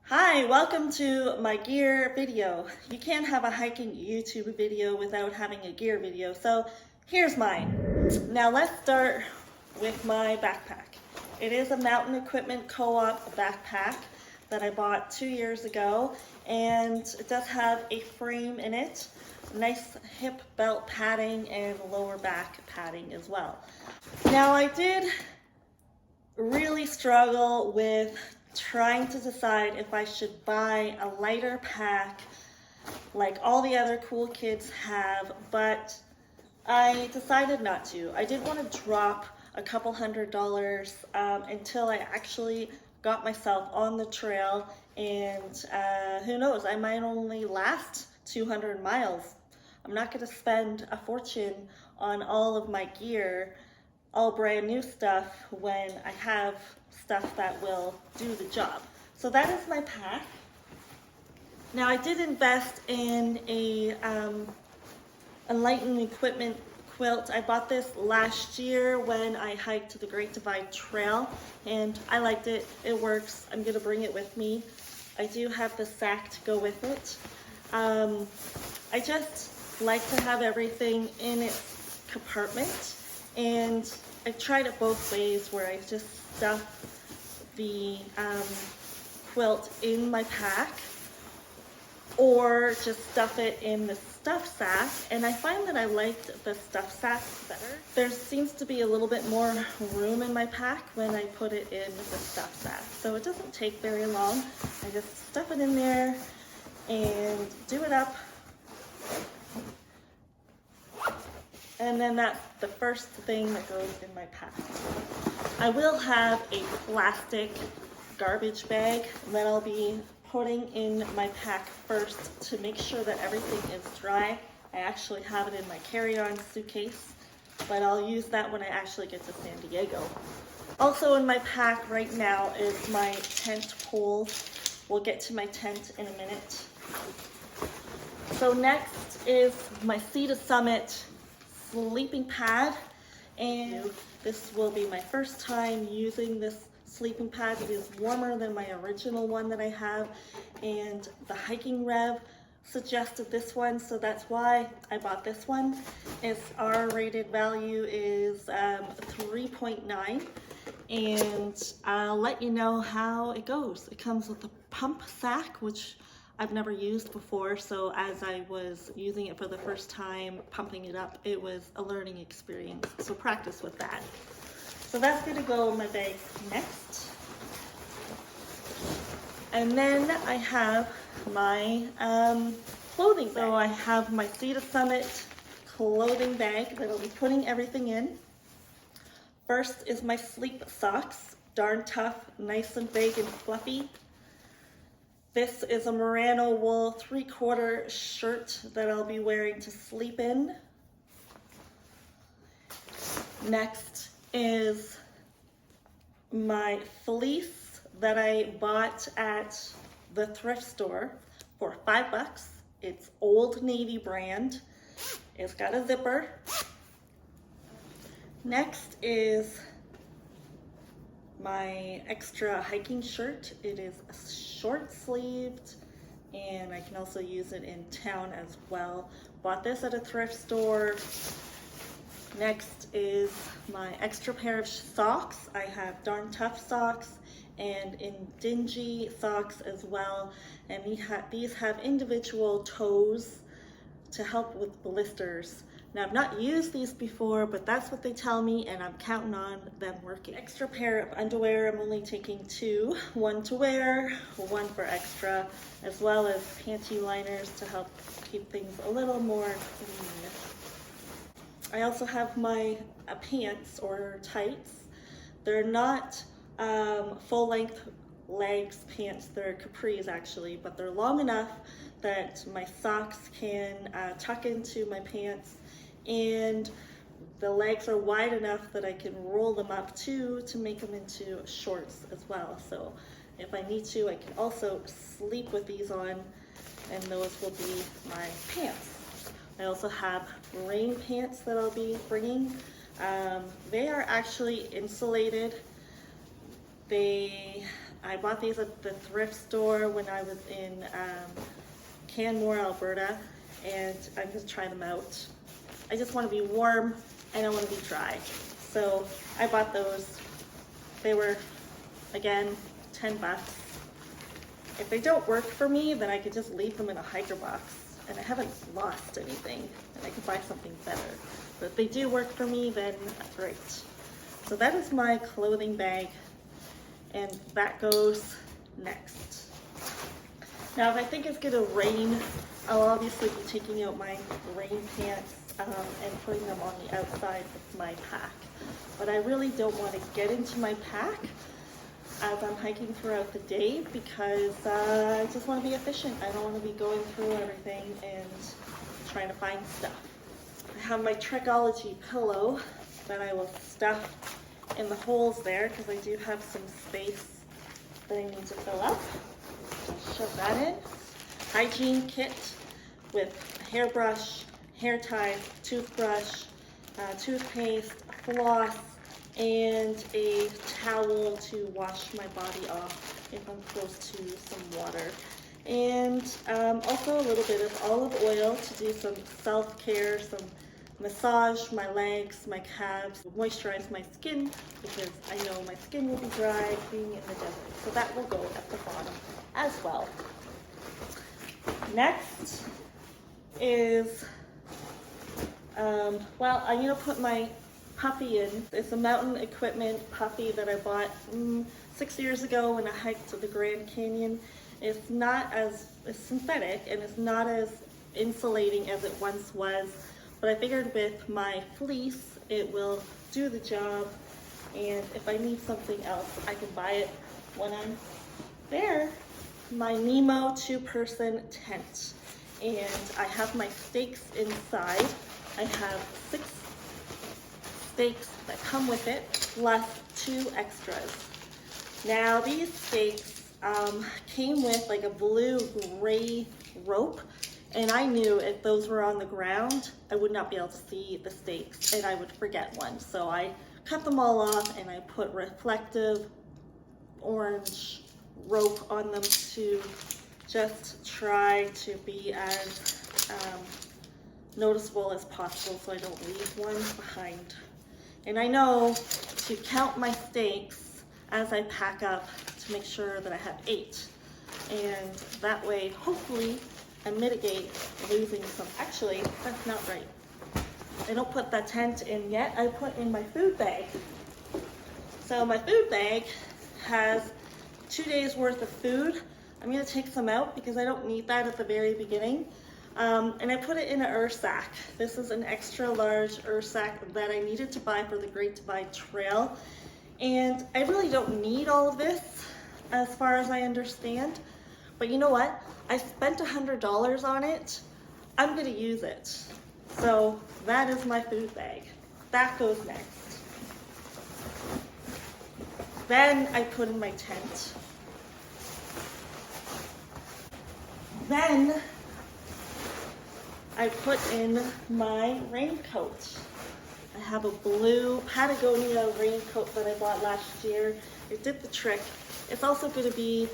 Hi, welcome to my gear video. You can't have a hiking YouTube video without having a gear video, so here's mine. Now let's start with my backpack. It is a Mountain Equipment Co-op backpack that I bought 2 years ago, and it does have a frame in it, nice hip belt padding and lower back padding as well. Now I did really struggle with trying to decide if I should buy a lighter pack like all the other cool kids have, but I decided not to. I didn't want to drop a couple $100 until I actually got myself on the trail, and who knows, I might only last 200 miles. I'm not going to spend a fortune on all of my gear, all brand new stuff, when I have stuff that will do the job. So that is my pack. Now I did invest in a Enlightened Equipment quilt. I bought this last year when I hiked the Great Divide Trail, and I liked it. It works. I'm gonna bring it with me. I do have the sack to go with it. I just like to have everything in its compartment, and I tried it both ways, where I just stuff the quilt in my pack or just stuff it in the stuff sack, and I find that I liked the stuff sack better. There seems to be a little bit more room in my pack when I put it in the stuff sack, so it doesn't take very long. I just stuff it in there and do it up, and then that's the first thing that goes in my pack. I will have a plastic garbage bag that I'll be putting in my pack first to make sure that everything is dry. I actually have it in my carry-on suitcase, but I'll use that when I actually get to San Diego. Also in my pack right now is my tent poles. We'll get to my tent in a minute. So next is my Sea to Summit sleeping pad, and this will be my first time using this sleeping pad. It is warmer than my original one that I have, and the Hiking Rev suggested this one, so that's why I bought this one. Its R-rated value is 3.9, and I'll let you know how it goes. It comes with a pump sack, which I've never used before, so as I was using it for the first time, pumping it up, it was a learning experience, so practice with that. So that's gonna go in my bag next. And then I have my clothing bag. So I have my Sea to Summit clothing bag that I'll be putting everything in. First is my sleep socks, darn tough, nice and big and fluffy. This is a merino wool 3/4 shirt that I'll be wearing to sleep in. Next is my fleece that I bought at the thrift store for $5. It's Old Navy brand. It's got a zipper. Next is my extra hiking shirt. It is short sleeved, and I can also use it in town as well. Bought this at a thrift store. Next is my extra pair of socks. I have darn tough socks and in dingy socks as well, and these have individual toes to help with blisters. Now, I've not used these before, but that's what they tell me, and I'm counting on them working. Extra pair of underwear, I'm only taking 2. One to wear, one for extra, as well as panty liners to help keep things a little more clean. I also have my pants or tights. They're not full-length legs pants, they're capris actually, but they're long enough that my socks can tuck into my pants, and the legs are wide enough that I can roll them up too to make them into shorts as well. So if I need to, I can also sleep with these on, and those will be my pants. I also have rain pants that I'll be bringing. They are actually insulated. They I bought these at the thrift store when I was in Canmore, Alberta, and I'm gonna try them out. I just want to be warm and I want to be dry. So I bought those. They were, again, 10 bucks. If they don't work for me, then I could just leave them in a hiker box and I haven't lost anything and I could buy something better. But if they do work for me, then great. So that is my clothing bag and that goes next. Now if I think it's gonna rain, I'll obviously be taking out my rain pants and putting them on the outside of my pack. But I really don't want to get into my pack as I'm hiking throughout the day because I just want to be efficient. I don't want to be going through everything and trying to find stuff. I have my Trekology pillow that I will stuff in the holes there because I do have some space that I need to fill up. I'll shove that in. Hygiene kit with a hairbrush, hair tie, toothbrush, toothpaste, floss, and a towel to wash my body off if I'm close to some water. And also a little bit of olive oil to do some self-care, some massage my legs, my calves, moisturize my skin because I know my skin will be dry being in the desert. So that will go at the bottom as well. Next is, well, I'm gonna put my puffy in. It's a mountain equipment puffy that I bought 6 years ago when I hiked to the Grand Canyon. It's not as, it's synthetic and it's not as insulating as it once was, but I figured with my fleece it will do the job, and if I need something else I can buy it when I'm there. My Nemo 2-person tent, and I have my stakes inside. I have 6 stakes that come with it, plus 2 extras. Now these stakes came with like a blue-gray rope, and I knew if those were on the ground, I would not be able to see the stakes, and I would forget one. So I cut them all off, and I put reflective orange rope on them to just try to be as noticeable as possible so I don't leave one behind. And I know to count my stakes as I pack up to make sure that I have 8. And that way, hopefully, I mitigate losing some. Actually, that's not right. I don't put that tent in yet. I put in my food bag. So my food bag has 2 days worth of food. I'm gonna take some out because I don't need that at the very beginning. And I put it in an Ursack. This is an extra large Ursack that I needed to buy for the Great Divide Trail. And I really don't need all of this as far as I understand. But you know what? I spent $100 on it. I'm gonna use it. So that is my food bag. That goes next. Then I put in my tent. Then I put in my raincoat. I have a blue Patagonia raincoat that I bought last year. It did the trick. It's also going to be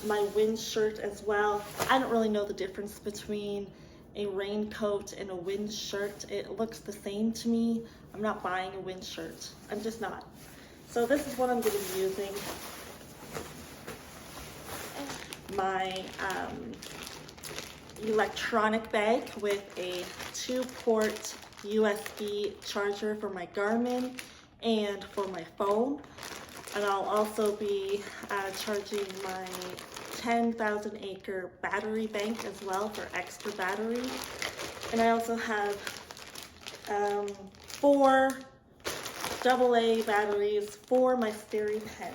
my wind shirt as well. I don't really know the difference between a raincoat and a wind shirt. It looks the same to me. I'm not buying a wind shirt. I'm just not. So this is what I'm going to be using. My electronic bag with a 2-port USB charger for my Garmin and for my phone. And I'll also be charging my 10,000 acre battery bank as well for extra battery. And I also have 4 AA batteries for my Steri pen.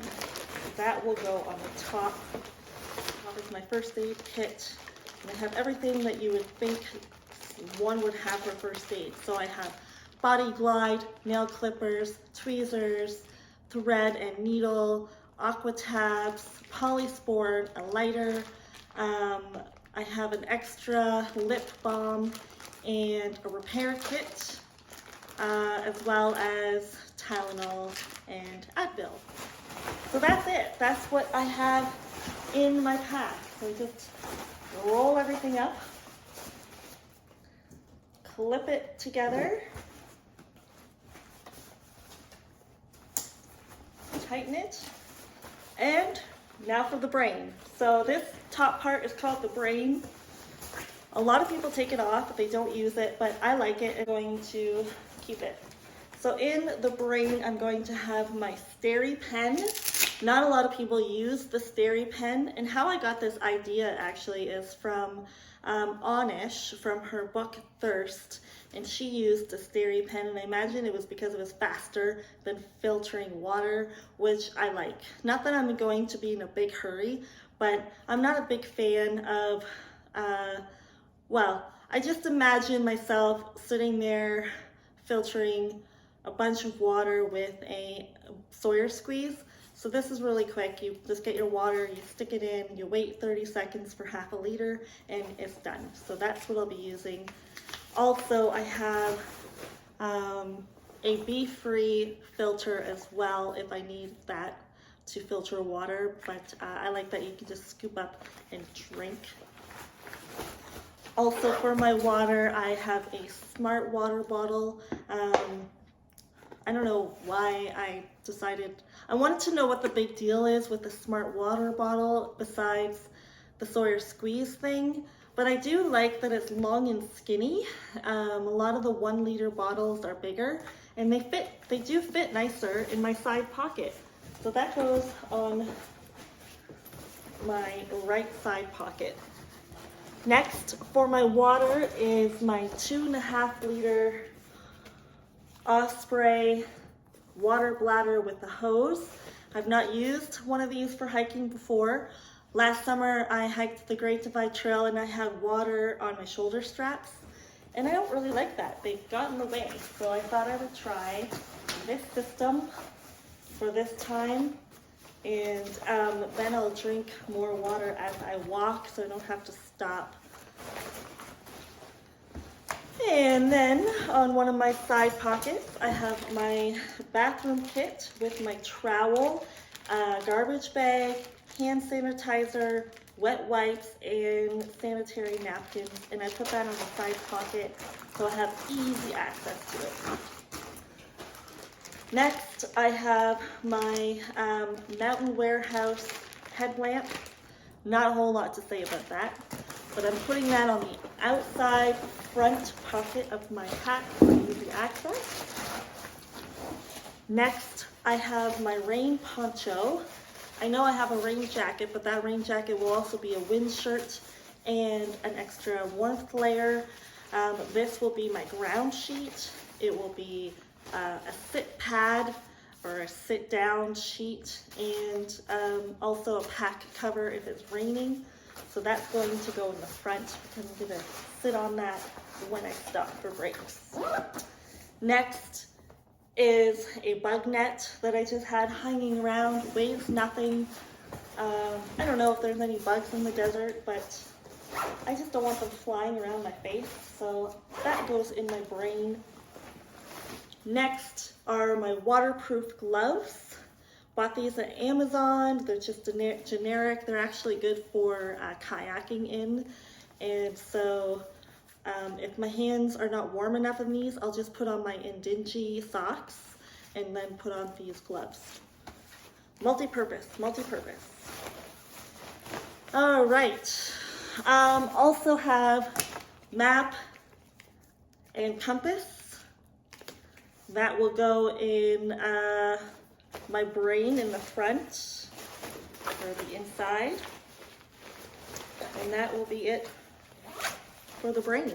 That will go on the top. That is my first aid kit. And I have everything that you would think one would have for first aid. So I have body glide, nail clippers, tweezers, thread and needle, aqua tabs, polysport, a lighter. I have an extra lip balm and a repair kit, as well as Tylenol and Advil. So that's it. That's what I have in my pack. So just roll everything up, clip it together, tighten it, and now for the brain. So this top part is called the brain. A lot of people take it off, they don't use it, but I like it. I'm going to keep it. So in the brain, I'm going to have my Steri pen. Not a lot of people use the Steri pen, and how I got this idea actually is from Anish, from her book Thirst, and she used the Steri pen, and I imagine it was because it was faster than filtering water, which I like. Not that I'm going to be in a big hurry, but I'm not a big fan of, well, I just imagine myself sitting there filtering a bunch of water with a Sawyer squeeze. So this is really quick. You just get your water, you stick it in, you wait 30 seconds for half a liter, and it's done. So that's what I'll be using. Also, I have a bee-free filter as well if I need that to filter water, but I like that you can just scoop up and drink. Also for my water, I have a smart water bottle. I don't know why I decided, I wanted to know what the big deal is with the smart water bottle besides the Sawyer squeeze thing, but I do like that it's long and skinny. A lot of the 1 liter bottles are bigger, and they do fit nicer in my side pocket. So that goes on my right side pocket. Next, for my water is my 2.5 liter Osprey water bladder with a hose. I've not used one of these for hiking before. Last summer I hiked the Great Divide Trail and I had water on my shoulder straps, and I don't really like that. They've got in the way, so I thought I would try this system for this time, and then I'll drink more water as I walk so I don't have to stop. And then on one of my side pockets, I have my bathroom kit with my trowel, garbage bag, hand sanitizer, wet wipes, and sanitary napkins. And I put that on the side pocket so I have easy access to it. Next, I have my Mountain Warehouse headlamp. Not a whole lot to say about that, but I'm putting that on the outside front pocket of my pack for easy access. Next, I have my rain poncho. I know I have a rain jacket, but that rain jacket will also be a wind shirt and an extra warmth layer. This will be my ground sheet. It will be a sit pad or a sit down sheet, and also a pack cover if it's raining. So that's going to go in the front because I'm gonna sit on that when I stop for breaks. Next is a bug net that I just had hanging around, weighs nothing. I don't know if there's any bugs in the desert, but I just don't want them flying around my face, so that goes in my brain. Next are my waterproof gloves. Bought these at Amazon. They're just generic. They're actually good for kayaking in. And so if my hands are not warm enough in these, I'll just put on my Indingy socks and then put on these gloves. Multi-purpose, multi-purpose. All right. Also have map and compass. That will go in my brain in the front or the inside. And that will be it for the brain.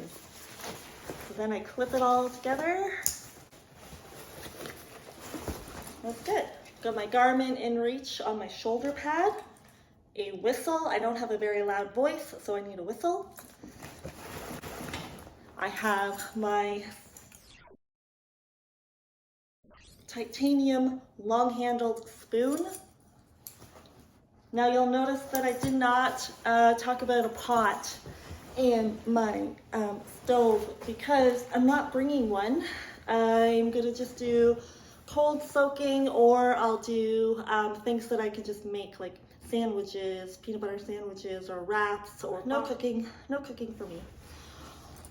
So then I clip it all together. That's good. Got my Garmin InReach on my shoulder pad. A whistle. I don't have a very loud voice, so I need a whistle. I have my titanium long-handled spoon. Now you'll notice that I did not talk about a pot and my stove because I'm not bringing one. I'm gonna just do cold soaking, or I'll do things that I could just make, like sandwiches, peanut butter sandwiches, or wraps, or no cooking for me.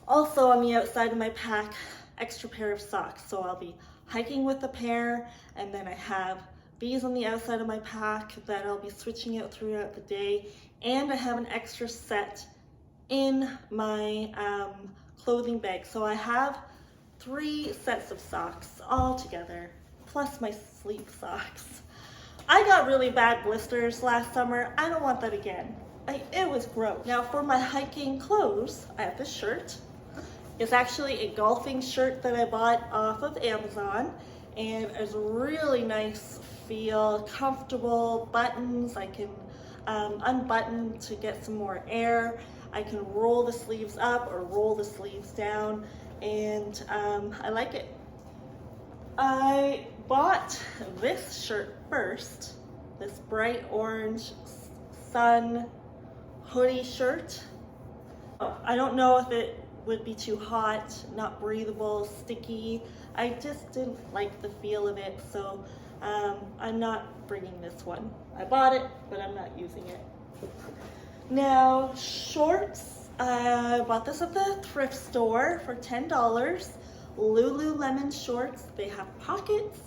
Also on the outside of my pack, extra pair of socks. So I'll be hiking with a pair, and then I have these on the outside of my pack that I'll be switching out throughout the day. And I have an extra set in my clothing bag. So I have 3 sets of socks all together, plus my sleep socks. I got really bad blisters last summer. I don't want that again. It was gross. Now for my hiking clothes, I have this shirt. It's actually a golfing shirt that I bought off of Amazon, and it's a really nice feel, comfortable buttons. I can unbutton to get some more air. I can roll the sleeves up or roll the sleeves down, and I like it. I bought this shirt first, this bright orange sun hoodie shirt. I don't know if it would be too hot, not breathable, sticky. I just didn't like the feel of it, so I'm not bringing this one. I bought it, but I'm not using it. Now, shorts. I bought this at the thrift store for $10. Lululemon shorts. They have pockets,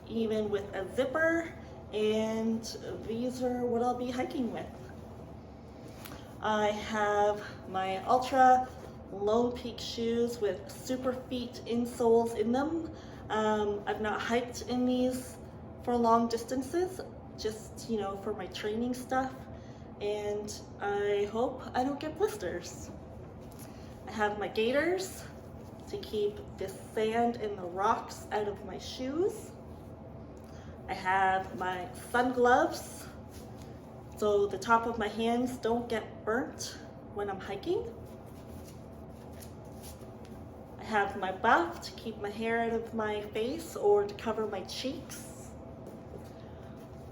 even with a zipper, and these are what I'll be hiking with. I have my Ultra Lone Peak shoes with super feet insoles in them. I've not hiked in these for long distances, just, you know, for my training stuff, and I hope I don't get blisters. I have my gaiters to keep the sand and the rocks out of my shoes. I have my sun gloves so the top of my hands don't get burnt when I'm hiking. I have my buff to keep my hair out of my face or to cover my cheeks.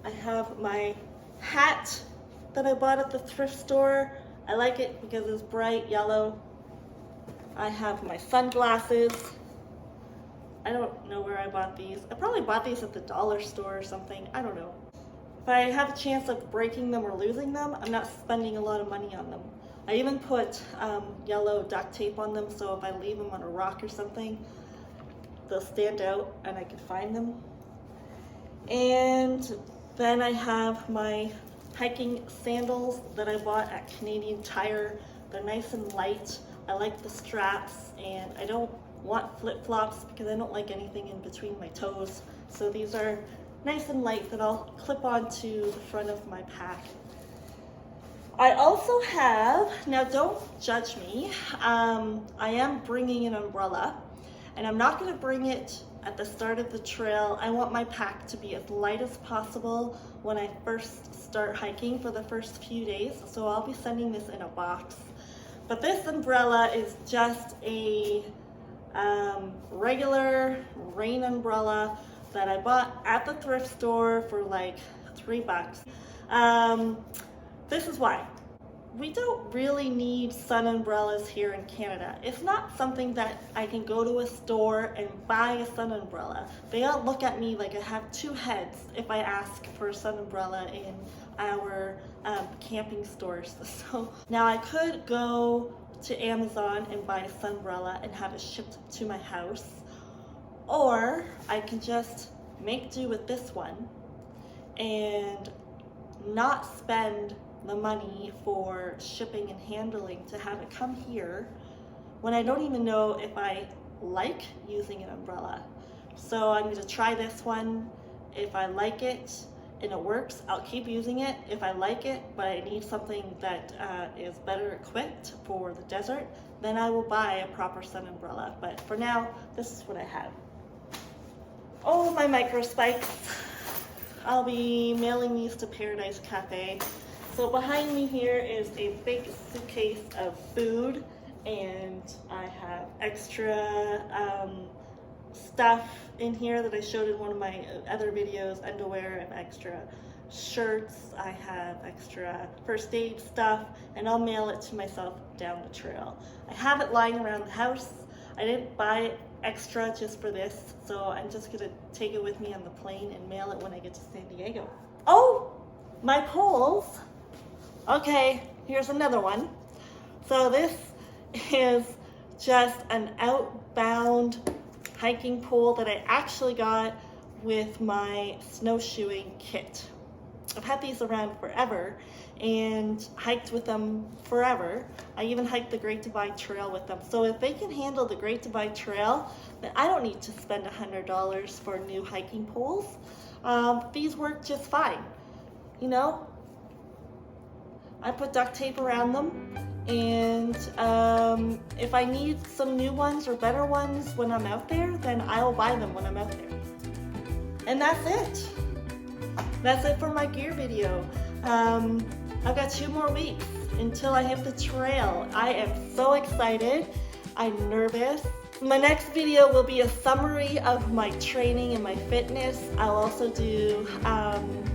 I have my hat that I bought at the thrift store. I like it because it's bright yellow. I have my sunglasses. I don't know where I bought these. I probably bought these at the dollar store or something. I don't know. If I have a chance of breaking them or losing them, I'm not spending a lot of money on them. I even put yellow duct tape on them, so if I leave them on a rock or something, they'll stand out and I can find them. And then I have my hiking sandals that I bought at Canadian Tire. They're nice and light. I like the straps, and I don't want flip-flops because I don't like anything in between my toes. So these are nice and light that I'll clip onto the front of my pack. I also have, now don't judge me, I am bringing an umbrella, and I'm not going to bring it at the start of the trail. I want my pack to be as light as possible when I first start hiking for the first few days, so I'll be sending this in a box. But this umbrella is just a regular rain umbrella that I bought at the thrift store for like $3. This is why. We don't really need sun umbrellas here in Canada. It's not something that I can go to a store and buy a sun umbrella. They all look at me like I have 2 heads if I ask for a sun umbrella in our camping stores. So now I could go to Amazon and buy a sunbrella and have it shipped to my house, or I can just make do with this one and not spend the money for shipping and handling to have it come here when I don't even know if I like using an umbrella. So I'm going to try this one. If I like it and it works, I'll keep using it. If I like it, but I need something that is better equipped for the desert, then I will buy a proper sun umbrella. But for now, this is what I have. Oh, my micro spikes. I'll be mailing these to Paradise Cafe. So behind me here is a big suitcase of food, and I have extra stuff in here that I showed in one of my other videos, underwear, and extra shirts. I have extra first aid stuff, and I'll mail it to myself down the trail. I have it lying around the house. I didn't buy it extra just for this, so I'm just gonna take it with me on the plane and mail it when I get to San Diego. Oh, my poles. Okay, here's another one. So this is just an outbound hiking pole that I actually got with my snowshoeing kit. I've had these around forever and hiked with them forever. I even hiked the Great Divide Trail with them. So if they can handle the Great Divide Trail, then I don't need to spend $100 for new hiking poles. These work just fine. You know, I put duct tape around them, and if I need some new ones or better ones when I'm out there, then I'll buy them when I'm out there. And that's it. That's it for my gear video. I've got 2 more weeks until I hit the trail. I am so excited. I'm nervous. My next video will be a summary of my training and my fitness. I'll also do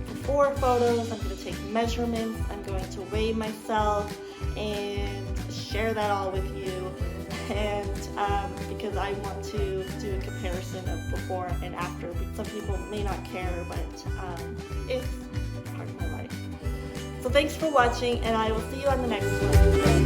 before photos. I'm going to take measurements. I'm going to weigh myself and share that all with you. And because I want to do a comparison of before and after. Some people may not care, but it's part of my life. So thanks for watching, and I will see you on the next one.